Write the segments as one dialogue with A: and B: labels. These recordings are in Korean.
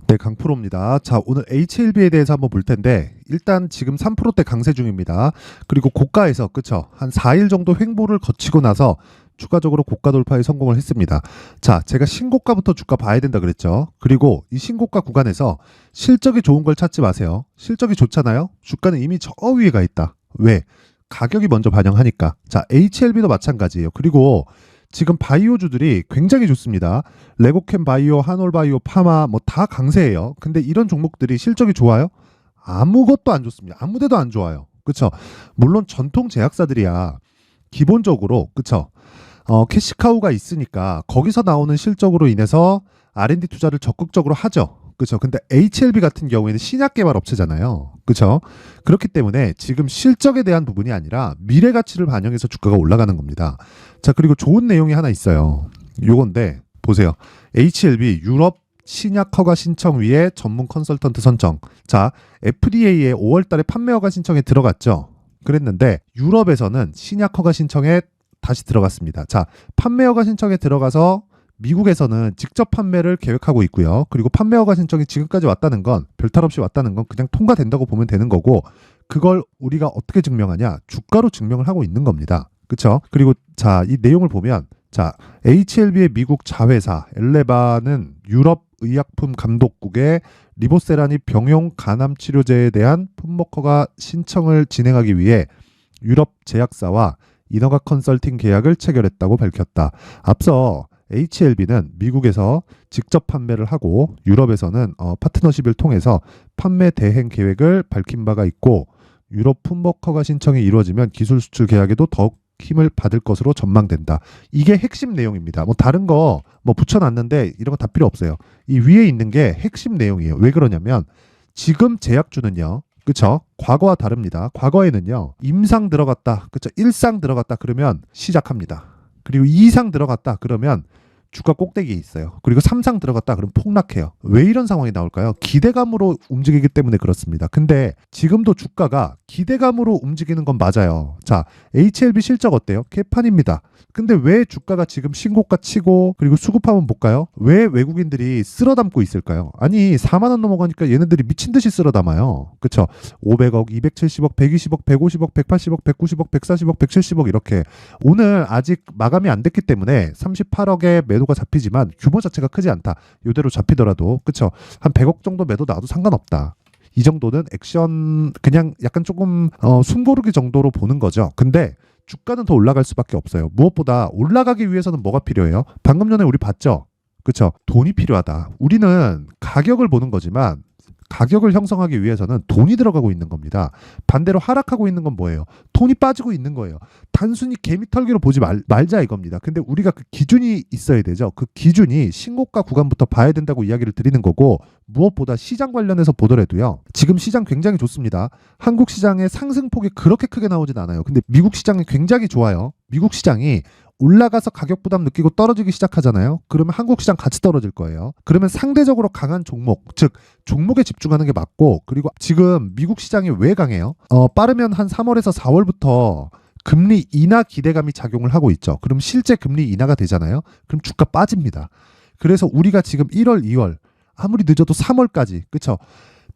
A: 네, 강프로입니다. 자, 오늘 HLB에 대해서 한번 볼 텐데, 일단 지금 3%대 강세 중입니다. 그리고 고가에서, 그쵸? 한 4일 정도 횡보를 거치고 나서 추가적으로 고가 돌파에 성공을 했습니다. 자, 제가 신고가부터 주가 봐야 된다 그랬죠. 그리고 이 신고가 구간에서 실적이 좋은 걸 찾지 마세요. 실적이 좋잖아요? 주가는 이미 저 위에 가 있다. 왜? 가격이 먼저 반영하니까. 자, HLB도 마찬가지예요. 그리고 지금 바이오주들이 굉장히 좋습니다. 레고캠 바이오, 한올 바이오, 파마 뭐 다 강세예요. 근데 이런 종목들이 실적이 좋아요? 아무것도 안 좋습니다. 아무 데도 안 좋아요. 그쵸? 물론 전통 제약사들이야. 기본적으로 그쵸? 캐시카우가 있으니까 거기서 나오는 실적으로 인해서 R&D 투자를 적극적으로 하죠. 그쵸? 근데 HLB 같은 경우에는 신약 개발 업체잖아요. 그쵸? 그렇기 때문에 지금 실적에 대한 부분이 아니라 미래 가치를 반영해서 주가가 올라가는 겁니다. 자, 그리고 좋은 내용이 하나 있어요. 요건데 보세요. HLB 유럽 신약 허가 신청 위에 전문 컨설턴트 선정. 자, FDA에 5월 달에 판매 허가 신청에 들어갔죠. 그랬는데 유럽에서는 신약 허가 신청에 다시 들어갔습니다. 자, 판매 허가 신청에 들어가서 미국에서는 직접 판매를 계획하고 있고요. 그리고 판매 허가 신청이 지금까지 왔다는 건 별탈 없이 왔다는 건 그냥 통과된다고 보면 되는 거고, 그걸 우리가 어떻게 증명하냐? 주가로 증명을 하고 있는 겁니다. 그렇죠? 그리고 자, 이 내용을 보면 자, HLB의 미국 자회사 엘레바는 유럽 의약품 감독국에 리보세라니 병용 간암 치료제에 대한 품목 허가 신청을 진행하기 위해 유럽 제약사와 인허가 컨설팅 계약을 체결했다고 밝혔다. 앞서 HLB는 미국에서 직접 판매를 하고 유럽에서는 파트너십을 통해서 판매 대행 계획을 밝힌 바가 있고, 유럽 품목 허가 신청이 이루어지면 기술 수출 계약에도 더욱 힘을 받을 것으로 전망된다. 이게 핵심 내용입니다. 뭐 다른 거 뭐 붙여놨는데 이런 거 다 필요 없어요. 이 위에 있는 게 핵심 내용이에요. 왜 그러냐면 지금 제약주는요. 그쵸? 과거와 다릅니다. 과거에는요. 임상 들어갔다. 그쵸? 1상 들어갔다. 그러면 시작합니다. 그리고 2상 들어갔다. 그러면 주가 꼭대기에 있어요. 그리고 3상 들어갔다. 그러면 폭락해요. 왜 이런 상황이 나올까요? 기대감으로 움직이기 때문에 그렇습니다. 근데 지금도 주가가 기대감으로 움직이는 건 맞아요. 자, HLB 실적 어때요? 개판입니다. 근데 왜 주가가 지금 신고가 치고, 그리고 수급 한번 볼까요? 왜 외국인들이 쓸어 담고 있을까요? 아니, 4만 원 넘어가니까 얘네들이 미친 듯이 쓸어 담아요. 그쵸? 500억, 270억, 120억, 150억, 180억, 190억, 140억, 170억 이렇게. 오늘 아직 마감이 안 됐기 때문에 38억의 매도가 잡히지만 규모 자체가 크지 않다. 이대로 잡히더라도 그쵸? 한 100억 정도 매도 나도 상관없다. 이 정도는 액션 그냥 약간 조금 숨고르기 정도로 보는 거죠. 근데 주가는 더 올라갈 수밖에 없어요. 무엇보다 올라가기 위해서는 뭐가 필요해요? 방금 전에 우리 봤죠? 그쵸? 돈이 필요하다. 우리는 가격을 보는 거지만 가격을 형성하기 위해서는 돈이 들어가고 있는 겁니다. 반대로 하락하고 있는 건 뭐예요? 돈이 빠지고 있는 거예요. 단순히 개미털기로 보지 말자 이겁니다. 근데 우리가 그 기준이 있어야 되죠. 그 기준이 신고가 구간부터 봐야 된다고 이야기를 드리는 거고, 무엇보다 시장 관련해서 보더라도요. 지금 시장 굉장히 좋습니다. 한국 시장의 상승폭이 그렇게 크게 나오진 않아요. 근데 미국 시장이 굉장히 좋아요. 미국 시장이 올라가서 가격 부담 느끼고 떨어지기 시작하잖아요. 그러면 한국 시장 같이 떨어질 거예요. 그러면 상대적으로 강한 종목, 즉 종목에 집중하는 게 맞고, 그리고 지금 미국 시장이 왜 강해요? 빠르면 한 3월에서 4월부터 금리 인하 기대감이 작용을 하고 있죠. 그럼 실제 금리 인하가 되잖아요. 그럼 주가 빠집니다. 그래서 우리가 지금 1월, 2월, 아무리 늦어도 3월까지, 그쵸?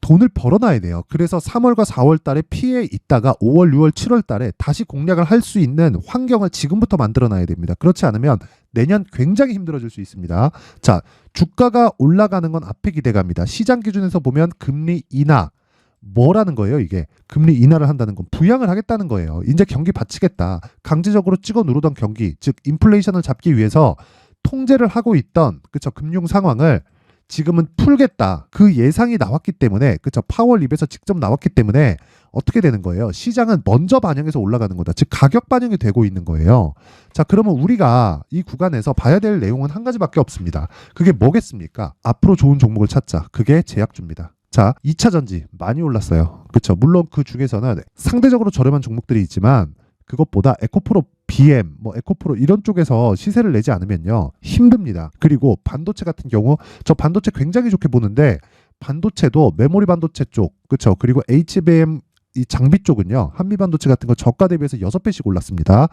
A: 돈을 벌어놔야 돼요. 그래서 3월과 4월 달에 피해 있다가 5월, 6월, 7월 달에 다시 공략을 할 수 있는 환경을 지금부터 만들어놔야 됩니다. 그렇지 않으면 내년 굉장히 힘들어질 수 있습니다. 자, 주가가 올라가는 건 앞에 기대감이다. 시장 기준에서 보면 금리 인하, 뭐라는 거예요, 이게? 금리 인하를 한다는 건 부양을 하겠다는 거예요. 이제 경기 받치겠다. 강제적으로 찍어 누르던 경기, 즉 인플레이션을 잡기 위해서 통제를 하고 있던 그쵸 금융 상황을 지금은 풀겠다. 그 예상이 나왔기 때문에, 그쵸, 파월 입에서 직접 나왔기 때문에 어떻게 되는 거예요? 시장은 먼저 반영해서 올라가는 거다. 즉 가격 반영이 되고 있는 거예요. 자, 그러면 우리가 이 구간에서 봐야 될 내용은 한 가지밖에 없습니다. 그게 뭐겠습니까? 앞으로 좋은 종목을 찾자. 그게 제약주입니다. 자, 2차 전지 많이 올랐어요. 그쵸? 물론 그 중에서는 상대적으로 저렴한 종목들이 있지만 그것보다 에코프로 BM, 뭐 에코프로 이런 쪽에서 시세를 내지 않으면요 힘듭니다. 그리고 반도체 같은 경우 저 반도체 굉장히 좋게 보는데, 반도체도 메모리 반도체 쪽, 그렇죠? 그리고 HBM 이 장비 쪽은요 한미 반도체 같은 거 저가 대비해서 6배씩 올랐습니다.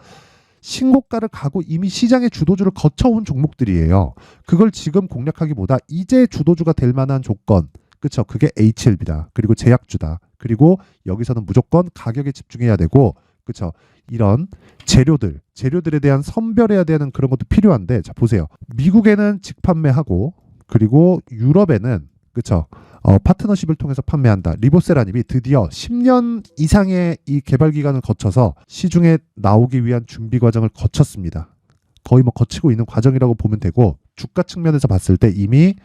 A: 신고가를 가고 이미 시장의 주도주를 거쳐온 종목들이에요. 그걸 지금 공략하기보다 이제 주도주가 될 만한 조건, 그쵸? 그게 HLB다. 그리고 제약주다. 그리고 여기서는 무조건 가격에 집중해야 되고, 그쵸? 이런 재료들에 대한 선별해야 되는 그런 것도 필요한데, 자, 보세요. 미국에는 직판매하고, 그리고 유럽에는, 그쵸? 파트너십을 통해서 판매한다. 리보세라님이 드디어 10년 이상의 이 개발 기간을 거쳐서 시중에 나오기 위한 준비 과정을 거쳤습니다. 거의 뭐 거치고 있는 과정이라고 보면 되고, 주가 측면에서 봤을 때 이미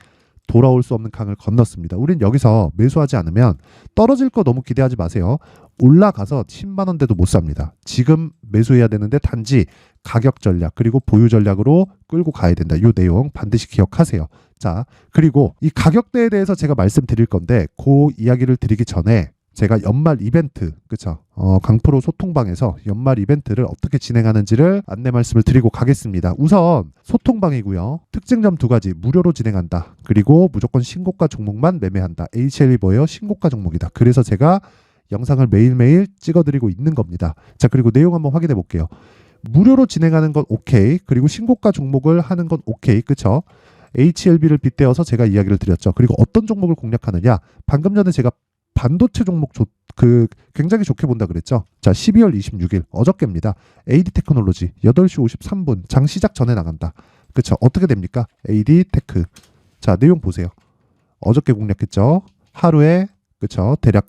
A: 돌아올 수 없는 강을 건넜습니다. 우린 여기서 매수하지 않으면 떨어질 거 너무 기대하지 마세요. 올라가서 10만 원대도 못 삽니다. 지금 매수해야 되는데 단지 가격 전략 그리고 보유 전략으로 끌고 가야 된다. 이 내용 반드시 기억하세요. 자, 그리고 이 가격대에 대해서 제가 말씀드릴 건데 그 이야기를 드리기 전에 제가 연말 이벤트, 그쵸? 강프로 소통방에서 연말 이벤트를 어떻게 진행하는지를 안내 말씀을 드리고 가겠습니다. 우선 소통방이고요. 특징점 2가지, 무료로 진행한다. 그리고 무조건 신고가 종목만 매매한다. HLB 뭐예요? 신고가 종목이다. 그래서 제가 영상을 매일매일 찍어드리고 있는 겁니다. 자, 그리고 내용 한번 확인해 볼게요. 무료로 진행하는 건 오케이. 그리고 신고가 종목을 하는 건 오케이. 그쵸? HLB를 빗대어서 제가 이야기를 드렸죠. 그리고 어떤 종목을 공략하느냐? 방금 전에 제가 반도체 종목 굉장히 좋게 본다 그랬죠. 자, 12월 26일 어저께입니다. AD 테크놀로지 8시 53분 장 시작 전에 나간다. 그쵸? 어떻게 됩니까? AD 테크. 자, 내용 보세요. 어저께 공략했죠. 하루에, 그쵸? 대략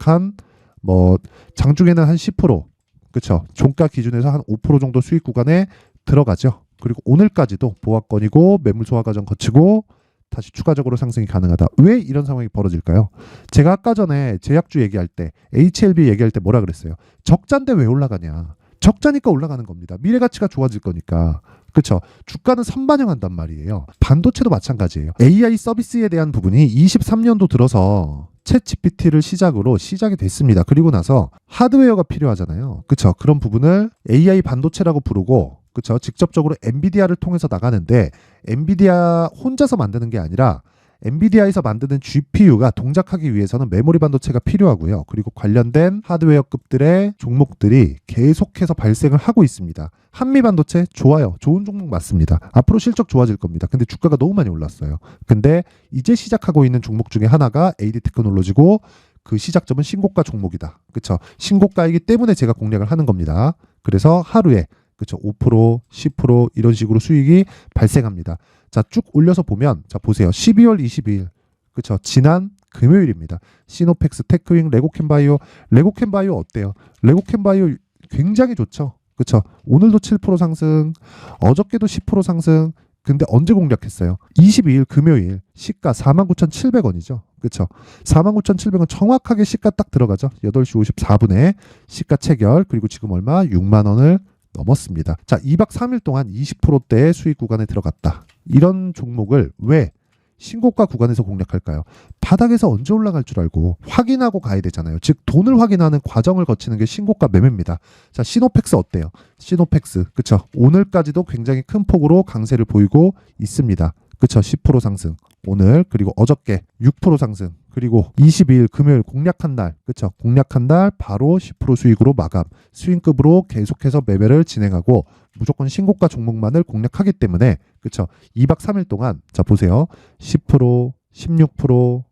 A: 장중에는 한 10%, 그쵸? 종가 기준에서 한 5% 정도 수익 구간에 들어가죠. 그리고 오늘까지도 보합권이고 매물 소화 과정 거치고 다시 추가적으로 상승이 가능하다. 왜 이런 상황이 벌어질까요? 제가 아까 전에 제약주 얘기할 때, HLB 얘기할 때 뭐라 그랬어요? 적자인데 왜 올라가냐? 적자니까 올라가는 겁니다. 미래 가치가 좋아질 거니까. 그쵸? 주가는 선반영한단 말이에요. 반도체도 마찬가지예요. AI 서비스에 대한 부분이 23년도 들어서 챗 GPT를 시작으로 시작이 됐습니다. 그리고 나서 하드웨어가 필요하잖아요. 그쵸? 그런 부분을 AI 반도체라고 부르고, 그쵸? 직접적으로 엔비디아를 통해서 나가는데 엔비디아 혼자서 만드는 게 아니라 엔비디아에서 만드는 GPU가 동작하기 위해서는 메모리 반도체가 필요하고요. 그리고 관련된 하드웨어급들의 종목들이 계속해서 발생을 하고 있습니다. 한미 반도체 좋아요. 좋은 종목 맞습니다. 앞으로 실적 좋아질 겁니다. 근데 주가가 너무 많이 올랐어요. 근데 이제 시작하고 있는 종목 중에 하나가 AD 테크놀로지고 그 시작점은 신고가 종목이다. 그쵸? 신고가이기 때문에 제가 공략을 하는 겁니다. 그래서 하루에 그쵸? 5%, 10% 이런 식으로 수익이 발생합니다. 자, 쭉 올려서 보면, 자, 보세요. 12월 22일. 그쵸? 지난 금요일입니다. 시노펙스, 테크윙, 레고캔바이오 어때요? 레고캔바이오 굉장히 좋죠? 그쵸? 오늘도 7% 상승, 어저께도 10% 상승. 근데 언제 공략했어요? 22일 금요일 시가 49,700원이죠. 그쵸? 49,700원 정확하게 시가 딱 들어가죠. 8시 54분에 시가 체결. 그리고 지금 얼마? 6만 원을 넘었습니다. 자, 2박 3일 동안 20%대의 수익 구간에 들어갔다. 이런 종목을 왜 신고가 구간에서 공략할까요? 바닥에서 언제 올라갈 줄 알고 확인하고 가야 되잖아요. 즉 돈을 확인하는 과정을 거치는 게 신고가 매매입니다. 자, 시노펙스 어때요? 시노펙스, 그쵸? 오늘까지도 굉장히 큰 폭으로 강세를 보이고 있습니다. 그쵸? 10% 상승. 오늘 그리고 어저께 6% 상승. 그리고 22일 금요일 공략한 날, 그쵸? 공략한 날 바로 10% 수익으로 마감. 스윙급으로 계속해서 매매를 진행하고 무조건 신고가 종목만을 공략하기 때문에, 그쵸? 2박 3일 동안, 자, 보세요. 10%, 16%,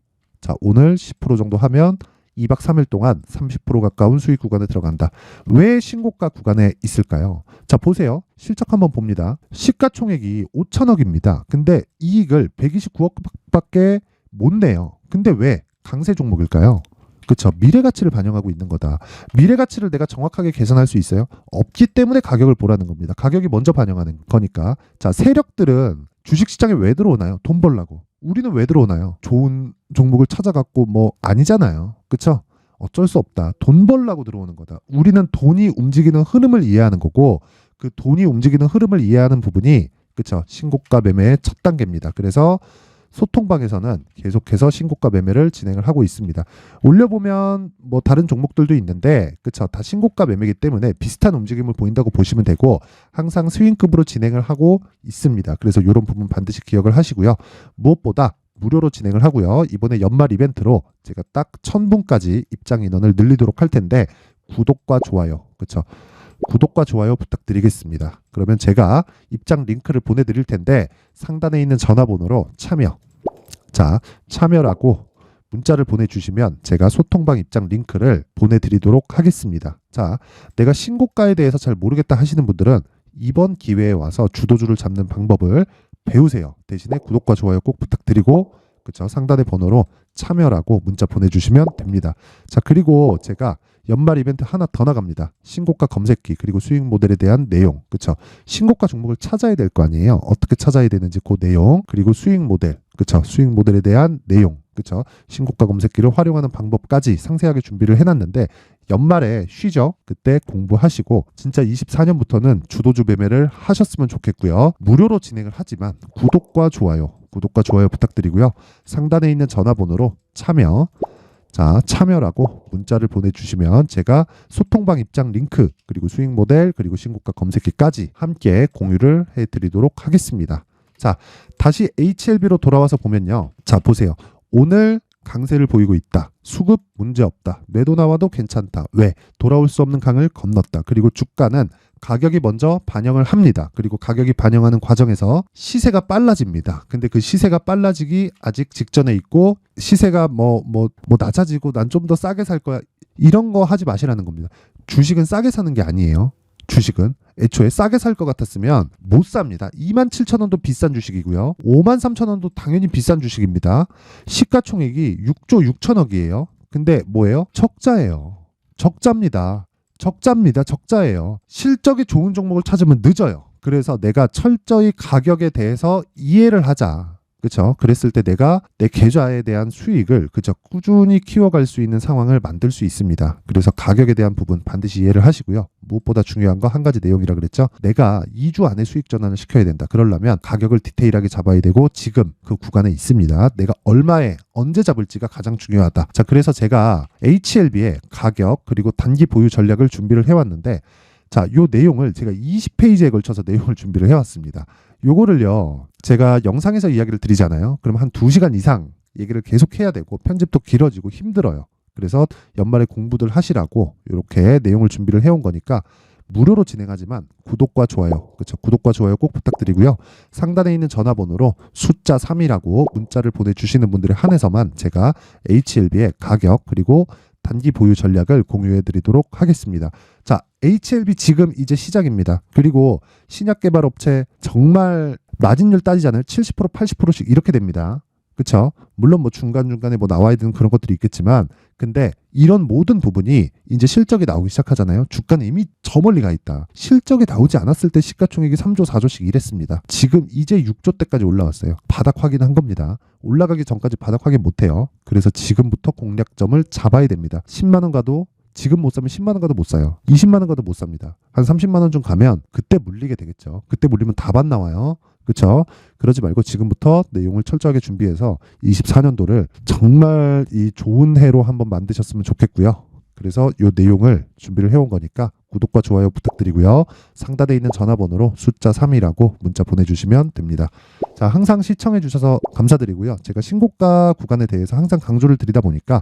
A: 자, 오늘 10% 정도 하면 2박 3일 동안 30% 가까운 수익 구간에 들어간다. 왜 신고가 구간에 있을까요? 자, 보세요. 실적 한번 봅니다. 시가총액이 5천억입니다. 근데 이익을 129억밖에 못 내요. 근데 왜 강세 종목일까요? 그쵸? 미래 가치를 반영하고 있는 거다. 미래 가치를 내가 정확하게 계산할 수 있어요? 없기 때문에 가격을 보라는 겁니다. 가격이 먼저 반영하는 거니까. 자, 세력들은 주식시장에 왜 들어오나요? 돈 벌라고. 우리는 왜 들어오나요? 좋은 종목을 찾아갖고 뭐 아니잖아요. 그쵸? 어쩔 수 없다. 돈 벌라고 들어오는 거다. 우리는 돈이 움직이는 흐름을 이해하는 거고 그 돈이 움직이는 흐름을 이해하는 부분이, 그쵸? 신고가 매매의 첫 단계입니다. 그래서 소통방에서는 계속해서 신고가 매매를 진행을 하고 있습니다. 올려보면 뭐 다른 종목들도 있는데, 그쵸? 다 신고가 매매이기 때문에 비슷한 움직임을 보인다고 보시면 되고 항상 스윙급으로 진행을 하고 있습니다. 그래서 이런 부분 반드시 기억을 하시고요. 무엇보다 무료로 진행을 하고요. 이번에 연말 이벤트로 제가 딱 1000분까지 입장 인원을 늘리도록 할 텐데 구독과 좋아요, 그쵸? 구독과 좋아요 부탁드리겠습니다. 그러면 제가 입장 링크를 보내드릴 텐데 상단에 있는 전화번호로 참여라고 문자를 보내주시면 제가 소통방 입장 링크를 보내드리도록 하겠습니다. 자, 내가 신고가에 대해서 잘 모르겠다 하시는 분들은 이번 기회에 와서 주도주를 잡는 방법을 배우세요. 대신에 구독과 좋아요 꼭 부탁드리고, 그쵸? 상단의 번호로 참여라고 문자 보내주시면 됩니다. 자, 그리고 제가 연말 이벤트 하나 더 나갑니다. 신고가 검색기 그리고 수익 모델에 대한 내용, 그쵸? 신고가 종목을 찾아야 될 거 아니에요. 어떻게 찾아야 되는지 그 내용, 그리고 수익 모델, 그쵸? 수익 모델에 대한 내용, 그쵸? 신고가 검색기를 활용하는 방법까지 상세하게 준비를 해놨는데 연말에 쉬죠. 그때 공부하시고 진짜 24년부터는 주도주 매매를 하셨으면 좋겠고요. 무료로 진행을 하지만 구독과 좋아요 부탁드리고요. 상단에 있는 전화번호로 참여라고 문자를 보내주시면 제가 소통방 입장 링크 그리고 수익 모델 그리고 신고가 검색기까지 함께 공유를 해드리도록 하겠습니다. 자, 다시 HLB로 돌아와서 보면요. 자, 보세요. 오늘 강세를 보이고 있다. 수급 문제없다. 매도 나와도 괜찮다. 왜? 돌아올 수 없는 강을 건넜다. 그리고 주가는 가격이 먼저 반영을 합니다. 그리고 가격이 반영하는 과정에서 시세가 빨라집니다. 근데 그 시세가 빨라지기 아직 직전에 있고 시세가 뭐 낮아지고 난 좀 더 싸게 살 거야. 이런 거 하지 마시라는 겁니다. 주식은 싸게 사는 게 아니에요. 주식은 애초에 싸게 살 것 같았으면 못 삽니다. 27,000원도 비싼 주식이고요. 53,000원도 당연히 비싼 주식입니다. 시가총액이 6조 6천억이에요. 근데 뭐예요? 적자예요. 적자입니다. 적자예요. 실적이 좋은 종목을 찾으면 늦어요. 그래서 내가 철저히 가격에 대해서 이해를 하자. 그렇죠? 그랬을 때 내가 내 계좌에 대한 수익을 그죠? 꾸준히 키워갈 수 있는 상황을 만들 수 있습니다. 그래서 가격에 대한 부분 반드시 이해를 하시고요. 무엇보다 중요한 거 한 가지 내용이라 그랬죠? 내가 2주 안에 수익 전환을 시켜야 된다. 그러려면 가격을 디테일하게 잡아야 되고 지금 그 구간에 있습니다. 내가 얼마에 언제 잡을지가 가장 중요하다. 자, 그래서 제가 HLB의 가격 그리고 단기 보유 전략을 준비를 해왔는데 자, 요 내용을 제가 20페이지에 걸쳐서 내용을 준비를 해왔습니다. 요거를요, 제가 영상에서 이야기를 드리잖아요. 그럼 한 2시간 이상 얘기를 계속 해야 되고 편집도 길어지고 힘들어요. 그래서 연말에 공부들 하시라고 이렇게 내용을 준비를 해온 거니까 무료로 진행하지만 구독과 좋아요, 그렇죠? 구독과 좋아요 꼭 부탁드리고요. 상단에 있는 전화번호로 숫자 3이라고 문자를 보내주시는 분들에 한해서만 제가 HLB의 가격 그리고 단기 보유 전략을 공유해 드리도록 하겠습니다. 자, HLB 지금 이제 시작입니다. 그리고 신약 개발 업체 정말 마진율 따지잖아요. 70% 80%씩 이렇게 됩니다. 그렇죠? 물론 뭐 중간중간에 뭐 나와야 되는 그런 것들이 있겠지만 근데 이런 모든 부분이 이제 실적이 나오기 시작하잖아요. 주가는 이미 저 멀리 가 있다. 실적이 나오지 않았을 때 시가총액이 3조 4조씩 이랬습니다. 지금 이제 6조 대까지 올라왔어요. 바닥 확인한 겁니다. 올라가기 전까지 바닥 확인 못해요. 그래서 지금부터 공략점을 잡아야 됩니다. 10만 원 가도 지금 못 사면 10만 원 가도 못 사요. 20만 원 가도 못 삽니다. 한 30만 원 좀 가면 그때 물리게 되겠죠. 그때 물리면 답안 나와요. 그렇죠? 그러지 말고 지금부터 내용을 철저하게 준비해서 24년도를 정말 이 좋은 해로 한번 만드셨으면 좋겠고요. 그래서 이 내용을 준비를 해온 거니까 구독과 좋아요 부탁드리고요. 상단에 있는 전화번호로 숫자 3이라고 문자 보내주시면 됩니다. 자, 항상 시청해 주셔서 감사드리고요. 제가 신고가 구간에 대해서 항상 강조를 드리다 보니까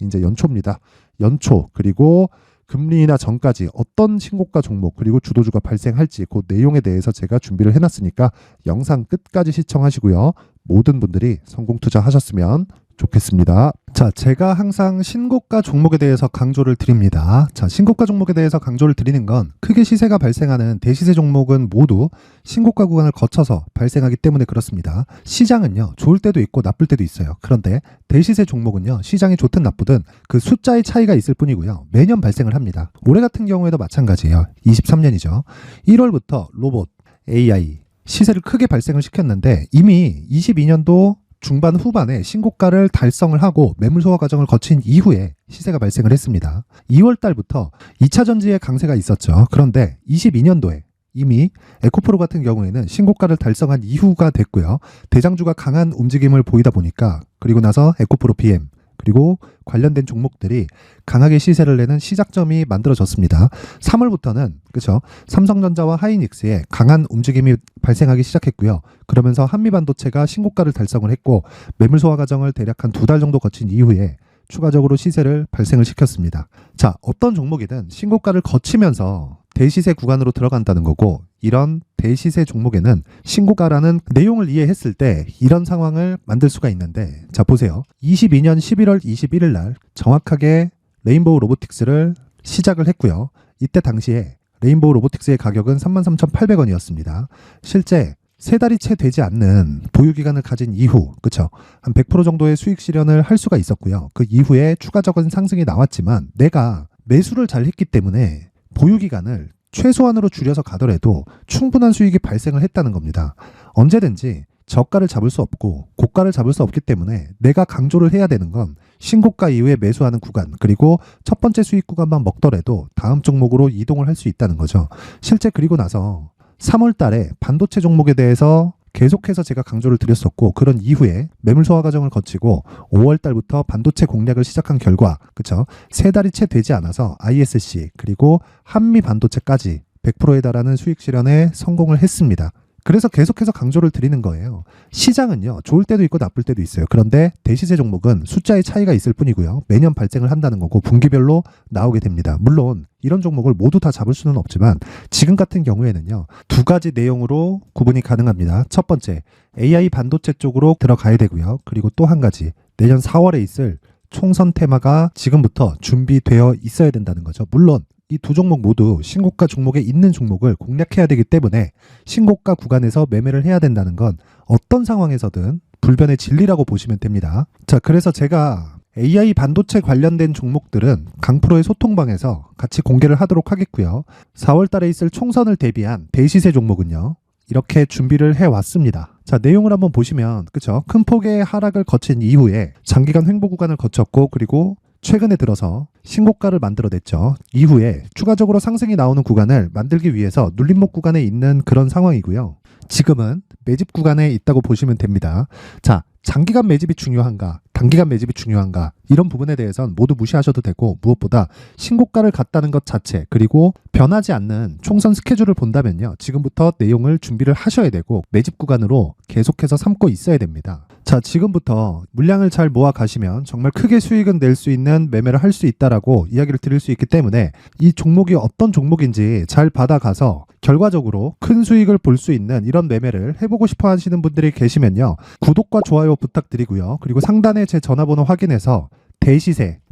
A: 이제 연초입니다. 연초 그리고 금리나 전까지 어떤 신고가 종목 그리고 주도주가 발생할지 그 내용에 대해서 제가 준비를 해놨으니까 영상 끝까지 시청하시고요. 모든 분들이 성공 투자하셨으면 좋겠습니다. 자, 제가 항상 신고가 종목에 대해서 강조를 드립니다. 자, 신고가 종목에 대해서 강조를 드리는 건 크게 시세가 발생하는 대시세 종목은 모두 신고가 구간을 거쳐서 발생하기 때문에 그렇습니다. 시장은요, 좋을 때도 있고 나쁠 때도 있어요. 그런데 대시세 종목은요, 시장이 좋든 나쁘든 그 숫자의 차이가 있을 뿐이고요. 매년 발생을 합니다. 올해 같은 경우에도 마찬가지예요. 23년이죠. 1월부터 로봇, AI, 시세를 크게 발생을 시켰는데 이미 22년도 중반 후반에 신고가를 달성을 하고 매물 소화 과정을 거친 이후에 시세가 발생을 했습니다. 2월 달부터 2차 전지의 강세가 있었죠. 그런데 22년도에 이미 에코프로 같은 경우에는 신고가를 달성한 이후가 됐고요. 대장주가 강한 움직임을 보이다 보니까 그리고 나서 에코프로 PM 그리고 관련된 종목들이 강하게 시세를 내는 시작점이 만들어졌습니다. 3월부터는 그렇죠. 삼성전자와 하이닉스의 강한 움직임이 발생하기 시작했고요. 그러면서 한미반도체가 신고가를 달성을 했고 매물 소화 과정을 대략 한 2달 정도 거친 이후에 추가적으로 시세를 발생을 시켰습니다. 자, 어떤 종목이든 신고가를 거치면서 대시세 구간으로 들어간다는 거고, 이런 대시세 종목에는 신고가라는 내용을 이해했을 때 이런 상황을 만들 수가 있는데, 자 보세요. 22년 11월 21일 날 정확하게 레인보우 로보틱스를 시작을 했고요. 이때 당시에 레인보우 로보틱스의 가격은 33,800원이었습니다. 실제 세 달이 채 되지 않는 보유기간을 가진 이후, 그쵸? 한 100% 정도의 수익 실현을 할 수가 있었고요. 그 이후에 추가적인 상승이 나왔지만 내가 매수를 잘 했기 때문에 보유기간을 최소한으로 줄여서 가더라도 충분한 수익이 발생을 했다는 겁니다. 언제든지 저가를 잡을 수 없고 고가를 잡을 수 없기 때문에 내가 강조를 해야 되는 건 신고가 이후에 매수하는 구간, 그리고 첫 번째 수익 구간만 먹더라도 다음 종목으로 이동을 할 수 있다는 거죠. 실제 그리고 나서 3월 달에 반도체 종목에 대해서 계속해서 제가 강조를 드렸었고, 그런 이후에 매물 소화 과정을 거치고 5월 달부터 반도체 공략을 시작한 결과, 그쵸? 세 달이 채 되지 않아서 ISC 그리고 한미 반도체까지 100%에 달하는 수익 실현에 성공을 했습니다. 그래서 계속해서 강조를 드리는 거예요. 시장은요, 좋을 때도 있고 나쁠 때도 있어요. 그런데 대시세 종목은 숫자의 차이가 있을 뿐이고요. 매년 발생을 한다는 거고 분기별로 나오게 됩니다. 물론 이런 종목을 모두 다 잡을 수는 없지만 지금 같은 경우에는요, 두 가지 내용으로 구분이 가능합니다. 첫 번째, AI 반도체 쪽으로 들어가야 되고요. 그리고 또 한 가지, 내년 4월에 있을 총선 테마가 지금부터 준비되어 있어야 된다는 거죠. 물론 이 두 종목 모두 신고가 종목에 있는 종목을 공략해야 되기 때문에 신고가 구간에서 매매를 해야 된다는 건 어떤 상황에서든 불변의 진리라고 보시면 됩니다. 자, 그래서 제가 AI 반도체 관련된 종목들은 강프로의 소통방에서 같이 공개를 하도록 하겠고요. 4월 달에 있을 총선을 대비한 대시세 종목은요, 이렇게 준비를 해왔습니다. 자, 내용을 한번 보시면, 그쵸? 큰 폭의 하락을 거친 이후에 장기간 횡보 구간을 거쳤고, 그리고 최근에 들어서 신고가를 만들어냈죠. 이후에 추가적으로 상승이 나오는 구간을 만들기 위해서 눌림목 구간에 있는 그런 상황이고요. 지금은 매집 구간에 있다고 보시면 됩니다. 자, 장기간 매집이 중요한가, 단기간 매집이 중요한가, 이런 부분에 대해서는 모두 무시하셔도 되고, 무엇보다 신고가를 갔다는 것 자체, 그리고 변하지 않는 총선 스케줄을 본다면요, 지금부터 내용을 준비를 하셔야 되고 매집 구간으로 계속해서 삼고 있어야 됩니다. 자, 지금부터 물량을 잘 모아 가시면 정말 크게 수익은 낼 수 있는 매매를 할 수 있다라고 이야기를 드릴 수 있기 때문에 이 종목이 어떤 종목인지 잘 받아가서 결과적으로 큰 수익을 볼 수 있는 이런 매매를 해보고 싶어 하시는 분들이 계시면요, 구독과 좋아요 부탁드리고요. 그리고 상단에 제 전화번호 확인해서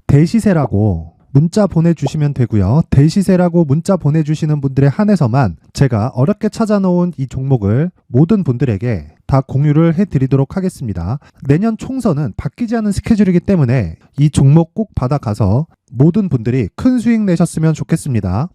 A: 대시세라고 문자 보내주시면 되고요. 대시세라고 문자 보내주시는 분들에 한해서만 제가 어렵게 찾아놓은 이 종목을 모든 분들에게 다 공유를 해드리도록 하겠습니다. 내년 총선은 바뀌지 않은 스케줄이기 때문에 이 종목 꼭 받아가서 모든 분들이 큰 수익 내셨으면 좋겠습니다.